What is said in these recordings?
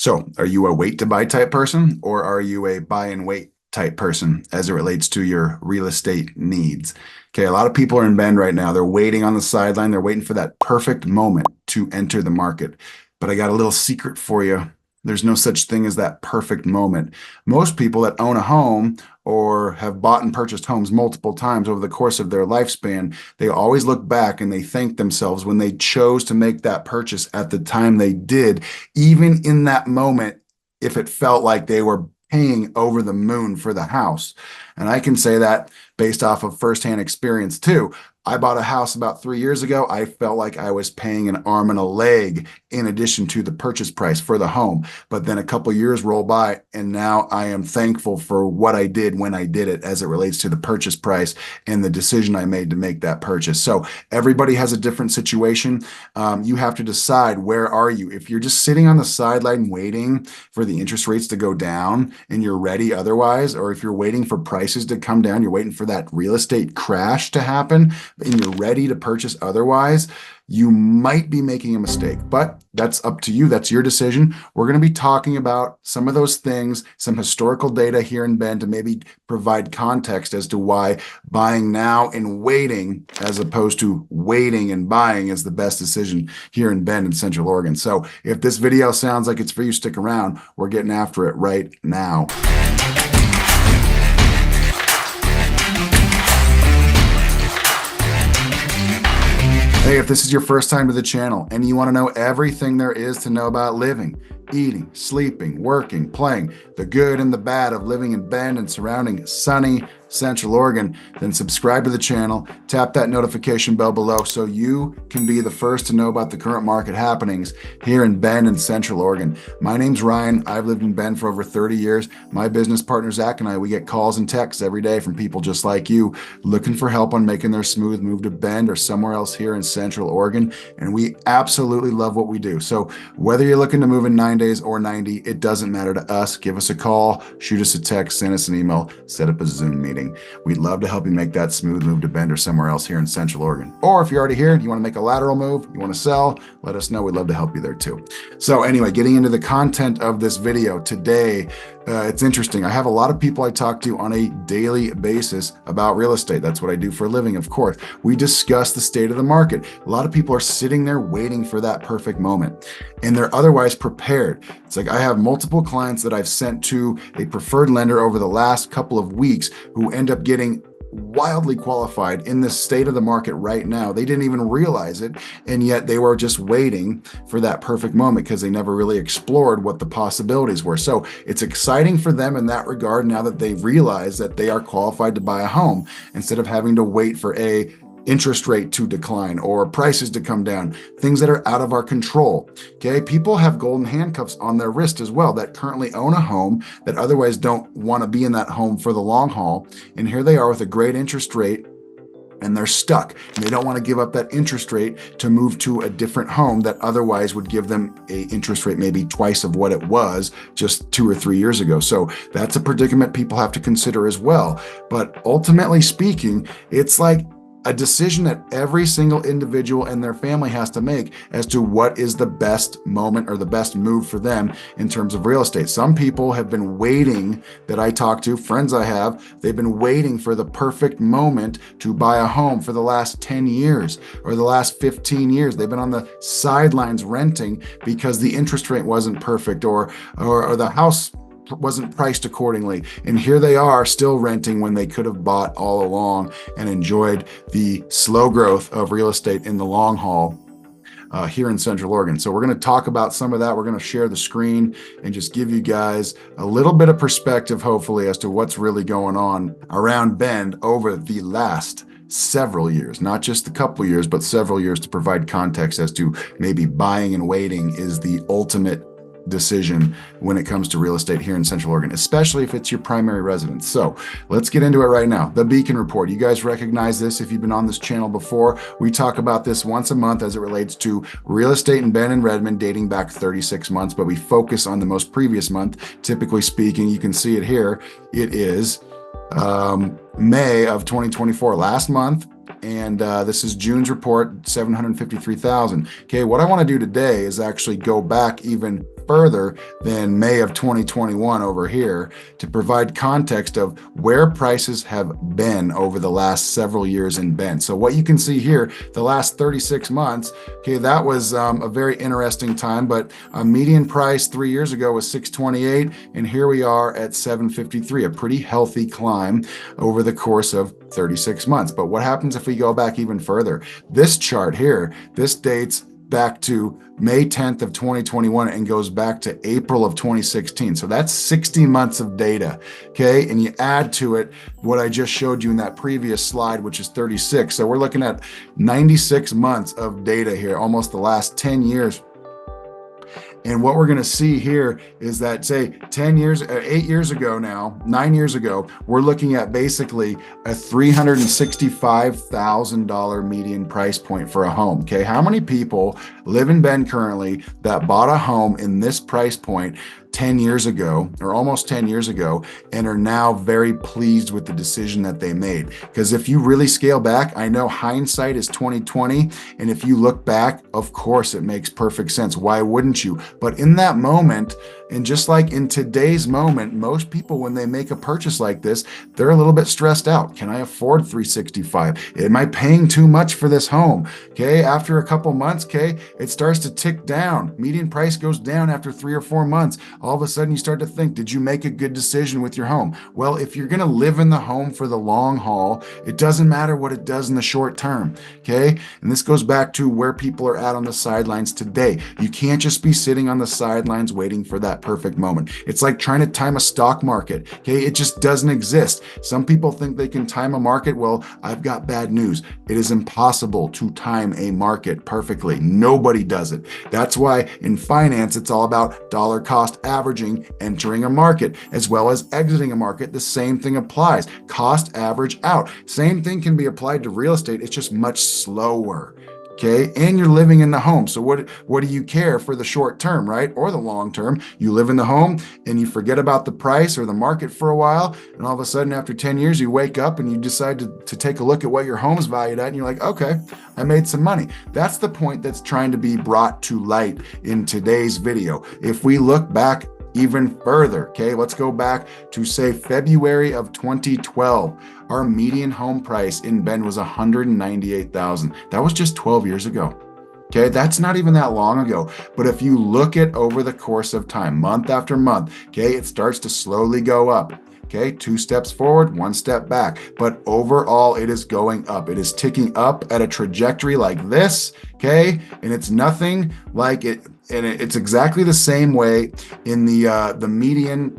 So, are you a wait to buy type person or are you a buy and wait type person as it relates to your real estate needs? Okay, a lot of people are in Bend right now. They're waiting on the sideline. They're waiting for that perfect moment to enter the market. But I got a little secret for you. There's no such thing as that perfect moment. Most people that own a home or have bought and purchased homes multiple times over the course of their lifespan, they always look back and they thank themselves when they chose to make that purchase at the time they did, even in that moment, if it felt like they were paying over the moon for the house. And I can say that based off of firsthand experience too. I bought a house about 3 years ago. I felt like I was paying an arm and a leg in addition to the purchase price for the home. But then a couple years roll by, and now I am thankful for what I did when I did it as it relates to the purchase price and the decision I made to make that purchase. So everybody has a different situation. You have to decide, where are you? If you're just sitting on the sideline waiting for the interest rates to go down and you're ready otherwise, or if you're waiting for prices to come down, you're waiting for that real estate crash to happen, and you're ready to purchase otherwise, you might be making a mistake, but that's up to you. That's your decision. We're going to be talking about some of those things, some historical data here in Bend to maybe provide context as to why buying now and waiting, as opposed to waiting and buying, is the best decision here in Bend in Central Oregon. So if this video sounds like it's for you, stick around. We're getting after it right now. Hey, if this is your first time to the channel and you want to know everything there is to know about living, eating, sleeping, working, playing, the good and the bad of living in Bend and surrounding sunny Central Oregon, then subscribe to the channel, tap that notification bell below so you can be the first to know about the current market happenings here in Bend and Central Oregon. My name's Ryan. I've lived in Bend for over 30 years. My business partner, Zach, and I, we get calls and texts every day from people just like you looking for help on making their smooth move to Bend or somewhere else here in Central Oregon. And we absolutely love what we do. So whether you're looking to move in 9 days or 90, it doesn't matter to us. Give us a call, shoot us a text, send us an email, set up a Zoom meeting. We'd love to help you make that smooth move to Bend or somewhere else here in Central Oregon. Or if you're already here, you want to make a lateral move, you want to sell, let us know. We'd love to help you there too. So anyway, getting into the content of this video today, it's interesting. I have a lot of people I talk to on a daily basis about real estate. That's what I do for a living, of course. We discuss the state of the market. A lot of people are sitting there waiting for that perfect moment, and they're otherwise prepared. It's like I have multiple clients that I've sent to a preferred lender over the last couple of weeks who end up getting wildly qualified in the state of the market right now. They didn't even realize it, and yet they were just waiting for that perfect moment because they never really explored what the possibilities were. So it's exciting for them in that regard now that they realize that they are qualified to buy a home instead of having to wait for interest rate to decline or prices to come down, things that are out of our control. Okay, people have golden handcuffs on their wrist as well that currently own a home that otherwise don't want to be in that home for the long haul. And here they are with a great interest rate, and they're stuck. And they don't want to give up that interest rate to move to a different home that otherwise would give them a interest rate maybe twice of what it was just 2 or 3 years ago. So that's a predicament people have to consider as well. But ultimately speaking, it's like a decision that every single individual and their family has to make as to what is the best moment or the best move for them in terms of real estate. Some people have been waiting, that I talk to, friends I have, they've been waiting for the perfect moment to buy a home for the last 10 years or the last 15 years. They've been on the sidelines renting because the interest rate wasn't perfect or the house wasn't priced accordingly. And here they are still renting when they could have bought all along and enjoyed the slow growth of real estate in the long haul here in Central Oregon. So we're going to talk about some of that. We're going to share the screen and just give you guys a little bit of perspective, hopefully, as to what's really going on around Bend over the last several years, not just a couple years, but several years, to provide context as to maybe buying and waiting is the ultimate decision when it comes to real estate here in Central Oregon, especially if it's your primary residence. So let's get into it right now. The Beacon Report. You guys recognize this if you've been on this channel before. We talk about this once a month as it relates to real estate in Bend and Redmond dating back 36 months, but we focus on the most previous month. Typically speaking, you can see it here. It is May of 2024. Last month, And this is June's report, 753,000. Okay, what I want to do today is actually go back even further than May of 2021 over here to provide context of where prices have been over the last several years in Bend. So what you can see here, the last 36 months, okay, that was a very interesting time, but a median price 3 years ago was 628, and here we are at 753, a pretty healthy climb over the course of 36 months. But what happens if we go back even further? This chart here, this dates back to May 10th of 2021 and goes back to April of 2016. So that's 60 months of data, okay? And you add to it what I just showed you in that previous slide, which is 36. So we're looking at 96 months of data here, almost the last 10 years. And what we're going to see here is that, say, 10 years, 8 years ago now, 9 years ago, we're looking at basically a $365,000 median price point for a home. Okay, how many people live in Bend currently that bought a home in this price point 10 years ago, or almost 10 years ago, and are now very pleased with the decision that they made? Because if you really scale back, I know hindsight is 2020, and if you look back, of course it makes perfect sense. Why wouldn't you? But in that moment, and just like in today's moment, most people, when they make a purchase like this, they're a little bit stressed out. Can I afford 365? Am I paying too much for this home? Okay, after a couple months, okay, it starts to tick down. Median price goes down after 3 or 4 months. All of a sudden you start to think, did you make a good decision with your home? Well, if you're going to live in the home for the long haul, it doesn't matter what it does in the short term. Okay, and this goes back to where people are at on the sidelines today. You can't just be sitting on the sidelines waiting for that perfect moment. It's like trying to time a stock market. Okay, it just doesn't exist. Some people think they can time a market. Well, I've got bad news. It is impossible to time a market perfectly. Nobody does it. That's why in finance, it's all about dollar cost averaging, entering a market, as well as exiting a market. The same thing applies. Cost average out. Same thing can be applied to real estate. It's just much slower. Okay, and you're living in the home. So what do you care for the short term, right? Or the long term? You live in the home and you forget about the price or the market for a while, and all of a sudden after 10 years you wake up and you decide to take a look at what your home's valued at, and you're like, okay, I made some money. That's the point that's trying to be brought to light in today's video. If we look back even further, okay, let's go back to, say, February of 2012. Our median home price in Bend was $198,000. That was just 12 years ago. Okay, that's not even that long ago. But if you look at over the course of time, month after month, okay, it starts to slowly go up. Okay, 2 steps forward, 1 step back. But overall, it is going up. It is ticking up at a trajectory like this, okay? And it's nothing like it, and it's exactly the same way in the median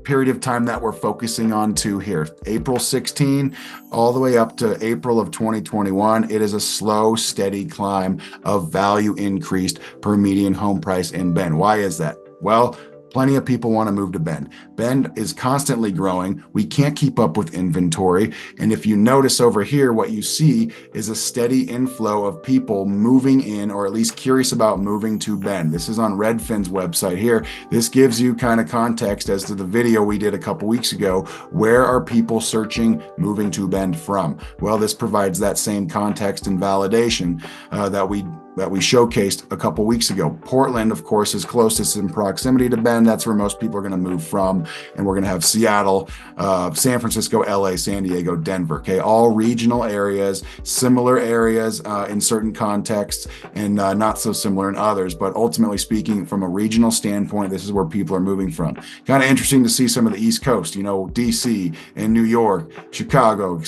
period of time that we're focusing on to here. April 16 all the way up to April of 2021. It is a slow, steady climb of value increased per median home price in Bend. Why is that? Well, plenty of people want to move to Bend. Bend is constantly growing. We can't keep up with inventory. And if you notice over here, what you see is a steady inflow of people moving in, or at least curious about moving to Bend. This is on Redfin's website here. This gives you kind of context as to the video we did a couple weeks ago. Where are people searching moving to Bend from? Well, this provides that same context and validation that we showcased a couple weeks ago. Portland, of course, is closest in proximity to Bend. That's where most people are going to move from. And we're going to have Seattle, San Francisco, LA, San Diego, Denver. Okay, all regional areas, similar areas in certain contexts, and not so similar in others. But ultimately speaking, from a regional standpoint, this is where people are moving from. Kind of interesting to see some of the East Coast, you know, DC and New York, Chicago.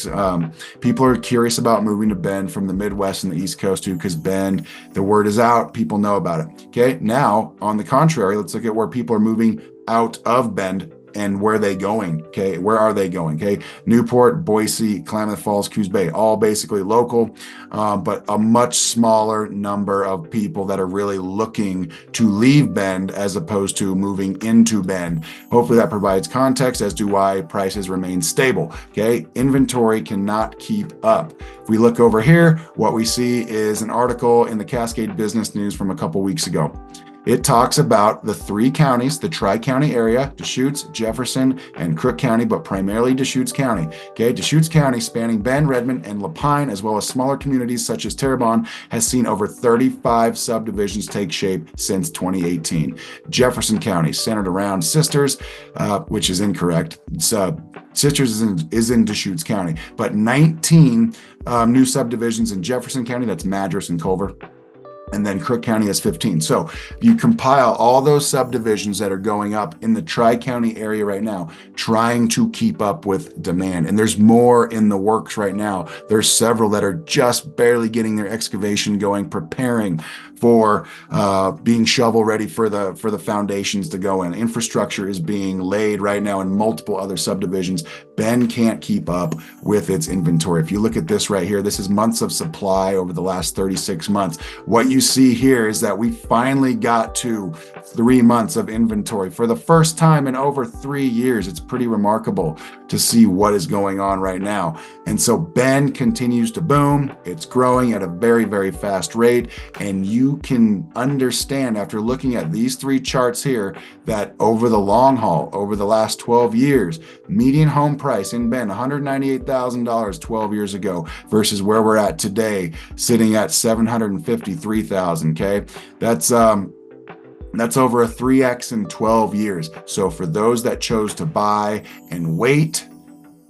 People are curious about moving to Bend from the Midwest and the East Coast too, because Bend, the word is out, people know about it. Okay, now on the contrary, let's look at where people are moving out of Bend and where are they going? Okay, where are they going? Okay, Newport, Boise, Klamath Falls, Coos Bay, all basically local, but a much smaller number of people that are really looking to leave Bend as opposed to moving into Bend. Hopefully that provides context as to why prices remain stable. Okay, inventory cannot keep up. If we look over here, what we see is an article in the Cascade Business News from a couple weeks ago. It talks about the 3 counties, the Tri-County area, Deschutes, Jefferson, and Crook County, but primarily Deschutes County. Okay, Deschutes County, spanning Bend, Redmond, and Lapine, as well as smaller communities such as Terrebonne, has seen over 35 subdivisions take shape since 2018. Jefferson County, centered around Sisters, which is incorrect. Sisters is in Deschutes County, but 19 new subdivisions in Jefferson County, that's Madras and Culver. And then Crook County has 15. So you compile all those subdivisions that are going up in the Tri-County area right now, trying to keep up with demand. And there's more in the works right now. There's several that are just barely getting their excavation going, preparing for being shovel ready for the foundations to go in. Infrastructure is being laid right now in multiple other subdivisions. Bend can't keep up with its inventory. If you look at this right here, this is months of supply over the last 36 months. What you see here is that we finally got to 3 months of inventory for the first time in over 3 years. It's pretty remarkable to see what is going on right now. And so Bend continues to boom. It's growing at a very, very fast rate. And you can understand after looking at these 3 charts here that over the long haul, over the last 12 years, median home price in Bend, $198,000 12 years ago versus where we're at today, sitting at $753,000. Okay, that's over a 3x in 12 years. So for those that chose to buy and wait,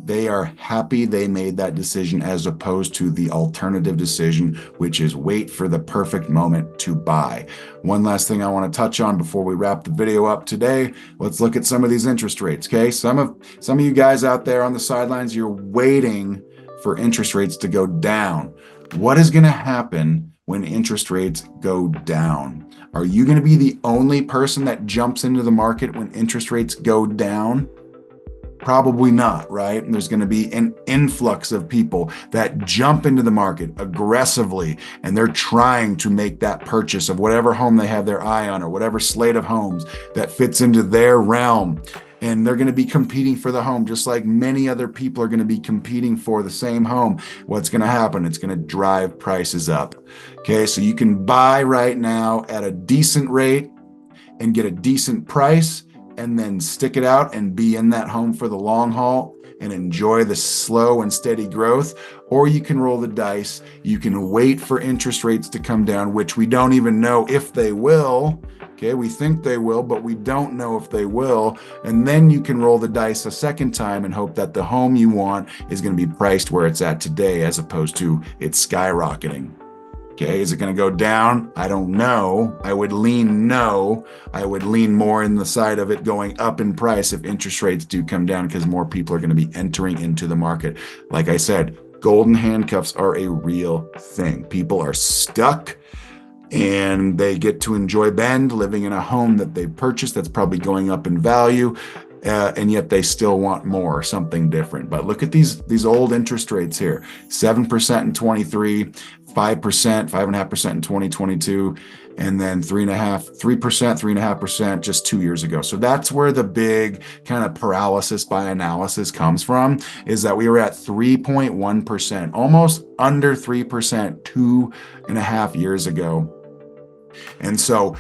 they are happy they made that decision as opposed to the alternative decision, which is wait for the perfect moment to buy. One last thing I want to touch on before we wrap the video up today. Let's look at some of these interest rates. Okay, some of you guys out there on the sidelines, you're waiting for interest rates to go down. What is going to happen when interest rates go down? Are you going to be the only person that jumps into the market when interest rates go down? Probably not, right? And there's going to be an influx of people that jump into the market aggressively, and they're trying to make that purchase of whatever home they have their eye on or whatever slate of homes that fits into their realm. And they're going to be competing for the home just like many other people are going to be competing for the same home. What's going to happen? It's going to drive prices up. Okay, so you can buy right now at a decent rate and get a decent price, and then stick it out and be in that home for the long haul and enjoy the slow and steady growth. Or you can roll the dice. You can wait for interest rates to come down, which we don't even know if they will. Okay, we think they will, but we don't know if they will. And then you can roll the dice a second time and hope that the home you want is going to be priced where it's at today as opposed to it's skyrocketing. Okay, is it going to go down? I don't know. I would lean no. I would lean more in the side of it going up in price if interest rates do come down because more people are going to be entering into the market. Like I said, golden handcuffs are a real thing. People are stuck and they get to enjoy Bend, living in a home that they purchased that's probably going up in value. And yet they still want more, something different. But look at these old interest rates here: 7% in 23, 5%, 5.5% in 2022, and then 3.5% just 2 years ago. So that's where the big kind of paralysis by analysis comes from, is that we were at 3.1%, almost under 3% 2.5 years ago. And so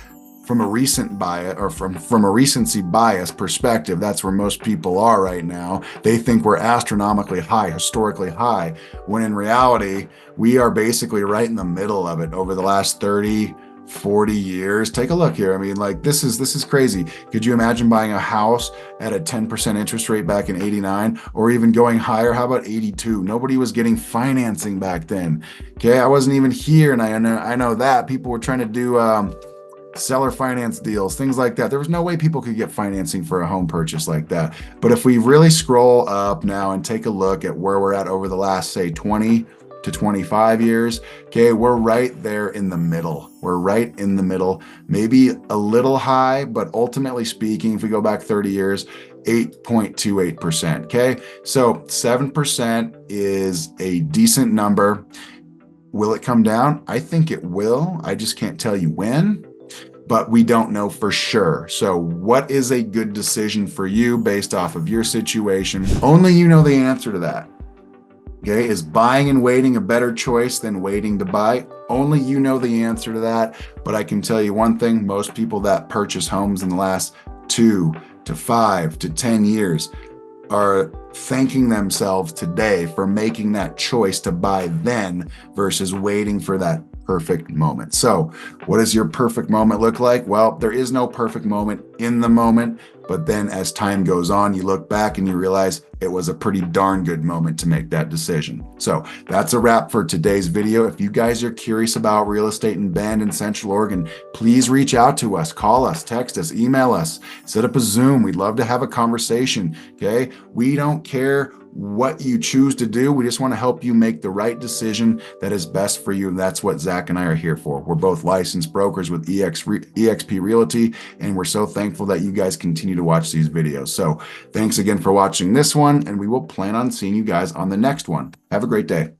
from a recent bias or from a recency bias perspective, that's where most people are right now. They think we're astronomically high, historically high, when in reality, we are basically right in the middle of it over the last 30, 40 years. Take a look here. I mean, like this is crazy. Could you imagine buying a house at a 10% interest rate back in 89 or even going higher? How about 82? Nobody was getting financing back then. Okay, I wasn't even here, and I know that people were trying to do seller finance deals, things like that. There was no way people could get financing for a home purchase like that. But if we really scroll up now and take a look at where we're at over the last, say, 20 to 25 years, okay, we're right there in the middle. We're right in the middle, maybe a little high, but ultimately speaking, if we go back 30 years, 8.28%, okay? So 7% is a decent number. Will it come down? I think it will. I just can't tell you when, but we don't know for sure. So what is a good decision for you based off of your situation? Only you know the answer to that. Okay, is buying and waiting a better choice than waiting to buy? Only you know the answer to that. But I can tell you one thing, most people that purchase homes in the last 2 to 5 to 10 years are thanking themselves today for making that choice to buy then versus waiting for that perfect moment. So what does your perfect moment look like? Well, there is no perfect moment in the moment, but then as time goes on, you look back and you realize it was a pretty darn good moment to make that decision. So that's a wrap for today's video. If you guys are curious about real estate in Bend and Central Oregon, please reach out to us, call us, text us, email us, set up a Zoom. We'd love to have a conversation. Okay. We don't care what you choose to do. We just want to help you make the right decision that is best for you. And that's what Zach and I are here for. We're both licensed brokers with eXp Realty, and we're so thankful that you guys continue to watch these videos. So thanks again for watching this one, and we will plan on seeing you guys on the next one. Have a great day.